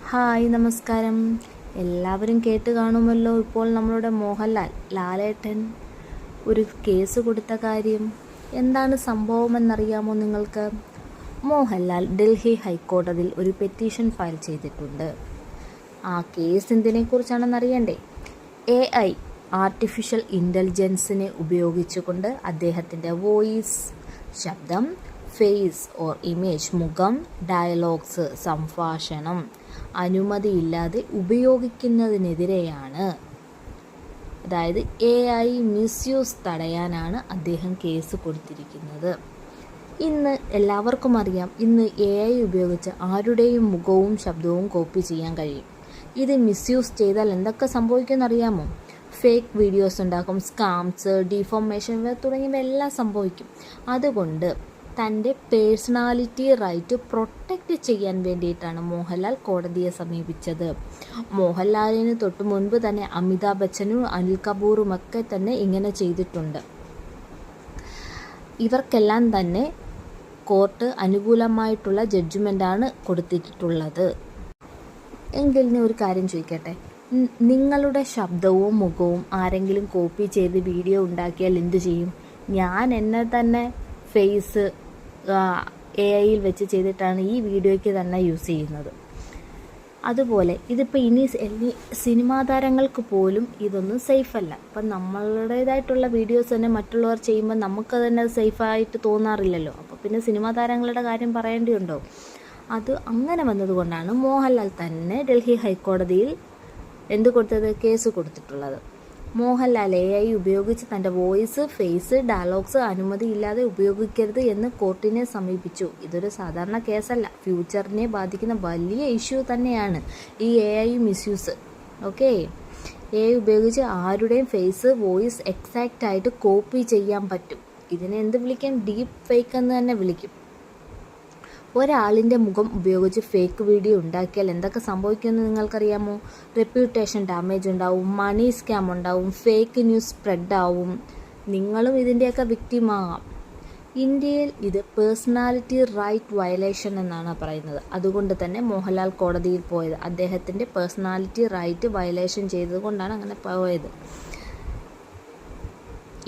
Hi നമസ്കാരം. എല്ലാവരും കേട്ട് കാണുമല്ലോ ഇപ്പോൾ നമ്മളുടെ മോഹൻലാൽ ലാലേട്ടൻ ഒരു കേസ് കൊടുത്ത കാര്യം. എന്താണ് സംഭവമെന്നറിയാമോ നിങ്ങൾക്ക്? മോഹൻലാൽ ഡൽഹി ഹൈക്കോടതിയിൽ ഒരു പെറ്റീഷൻ ഫയൽ ചെയ്തിട്ടുണ്ട്. ആ കേസ് എന്തിനെക്കുറിച്ചാണെന്ന് അറിയണ്ടേ? AI ആർട്ടിഫിഷ്യൽ ഇൻ്റലിജൻസിനെ ഉപയോഗിച്ചുകൊണ്ട് അദ്ദേഹത്തിൻ്റെ വോയിസ്, ശബ്ദം, ഫേസ് ഓർ ഇമേജ്, മുഖം, ഡയലോഗ്സ്, സംഭാഷണം അനുമതിയില്ലാതെ ഉപയോഗിക്കുന്നതിനെതിരെയാണ്. അതായത് AI മിസ്യൂസ് തടയാനാണ് അദ്ദേഹം കേസ് കൊടുത്തിരിക്കുന്നത്. ഇന്ന് എല്ലാവർക്കും അറിയാം, ഇന്ന് AI ഉപയോഗിച്ച് ആരുടെയും മുഖവും ശബ്ദവും കോപ്പി ചെയ്യാൻ കഴിയും. ഇത് മിസ്യൂസ് ചെയ്താൽ എന്തൊക്കെ സംഭവിക്കുമെന്നറിയാമോ? ഫേക്ക് വീഡിയോസ് ഉണ്ടാക്കും, സ്കാംസ്, ഡിഫോമേഷൻ തുടങ്ങിയവ എല്ലാം സംഭവിക്കും. അതുകൊണ്ട് തൻ്റെ പേഴ്സണാലിറ്റി റൈറ്റ് പ്രൊട്ടക്റ്റ് ചെയ്യാൻ വേണ്ടിയിട്ടാണ് മോഹൻലാൽ കോടതിയെ സമീപിച്ചത്. മോഹൻലാലിന് തൊട്ട് മുൻപ് തന്നെ അമിതാഭ് ബച്ചനും അനിൽ കപൂറുമൊക്കെ തന്നെ ഇങ്ങനെ ചെയ്തിട്ടുണ്ട്. ഇവർക്കെല്ലാം തന്നെ കോർട്ട് അനുകൂലമായിട്ടുള്ള ജഡ്ജ്മെൻ്റാണ് കൊടുത്തിട്ടുള്ളത്. എങ്കിൽ ഞാൻ ഒരു കാര്യം ചോദിക്കട്ടെ, നിങ്ങളുടെ ശബ്ദവും മുഖവും ആരെങ്കിലും കോപ്പി ചെയ്ത് വീഡിയോ ഉണ്ടാക്കിയാൽ എന്തു ചെയ്യും? ഞാൻ എന്നെ തന്നെ ഫേസ് AIയിൽ വെച്ച് ചെയ്തിട്ടാണ് ഈ വീഡിയോയ്ക്ക് തന്നെ യൂസ് ചെയ്യുന്നത്. അതുപോലെ ഇതിപ്പോൾ ഇനി സിനിമാ താരങ്ങൾക്ക് പോലും ഇതൊന്നും സേഫല്ല. ഇപ്പം നമ്മളുടേതായിട്ടുള്ള വീഡിയോസ് തന്നെ മറ്റുള്ളവർ ചെയ്യുമ്പോൾ നമുക്ക് തന്നെ സേഫായിട്ട് തോന്നാറില്ലല്ലോ. അപ്പോൾ പിന്നെ സിനിമാ താരങ്ങളുടെ കാര്യം പറയേണ്ടിയുണ്ടോ? അത് അങ്ങനെ വന്നതുകൊണ്ടാണ് മോഹൻലാൽ തന്നെ ഡൽഹി ഹൈക്കോടതിയിൽ കേസ് കൊടുത്തിട്ടുള്ളത്. മോഹൻലാൽ AI ഉപയോഗിച്ച് തൻ്റെ വോയിസ്, ഫേസ്, ഡയലോഗ്സ് അനുമതിയില്ലാതെ ഉപയോഗിക്കരുത് എന്ന് കോർട്ടിനെ സമീപിച്ചു. ഇതൊരു സാധാരണ കേസല്ല, ഫ്യൂച്ചറിനെ ബാധിക്കുന്ന വലിയ ഇഷ്യൂ തന്നെയാണ് ഈ AI മിസ്യൂസ്. ഓക്കെ, AI ഉപയോഗിച്ച് ആരുടെയും ഫേസ്, വോയിസ് എക്സാക്റ്റായിട്ട് കോപ്പി ചെയ്യാൻ പറ്റും. ഇതിനെ എന്ത് വിളിക്കും? ഡീപ്പ് ഫേക്ക് എന്ന് തന്നെ വിളിക്കും. ഒരാളിൻ്റെ മുഖം ഉപയോഗിച്ച് ഫേക്ക് വീഡിയോ ഉണ്ടാക്കിയാൽ എന്തൊക്കെ സംഭവിക്കുമെന്ന് നിങ്ങൾക്കറിയാമോ? റെപ്യൂട്ടേഷൻ ഡാമേജ് ഉണ്ടാവും, മണി സ്കാം ഉണ്ടാവും, ഫേക്ക് ന്യൂസ് സ്പ്രെഡ് ആവും, നിങ്ങളും ഇതിൻ്റെയൊക്കെ വിക്ടിമാകാം. ഇന്ത്യയിൽ ഇത് പേഴ്സണാലിറ്റി റൈറ്റ് വയലേഷൻ എന്നാണ് പറയുന്നത്. അതുകൊണ്ട് തന്നെ മോഹൻലാൽ കോടതിയിൽ പോയത് അദ്ദേഹത്തിൻ്റെ പേഴ്സണാലിറ്റി റൈറ്റ് വയലേഷൻ ചെയ്തതുകൊണ്ടാണ് അങ്ങനെ പോയത്.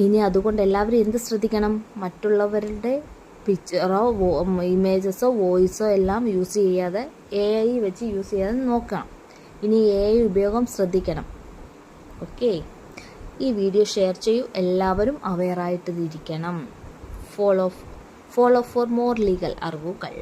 ഇനി അതുകൊണ്ട് എല്ലാവരും എന്ത് ശ്രദ്ധിക്കണം? മറ്റുള്ളവരുടെ പിക്ചറോ ഇമേജസോ വോയിസോ എല്ലാം യൂസ് ചെയ്യാതെ AI വെച്ച് യൂസ് ചെയ്യാതെ നോക്കണം. ഇനി AI ഉപയോഗം ശ്രദ്ധിക്കണം. ഓക്കെ, ഈ വീഡിയോ ഷെയർ ചെയ്യൂ. എല്ലാവരും അവെയറായിട്ട് ഇരിക്കണം. ഫോളോ ഫോർ മോർ ലീഗൽ അറിവുകൾ.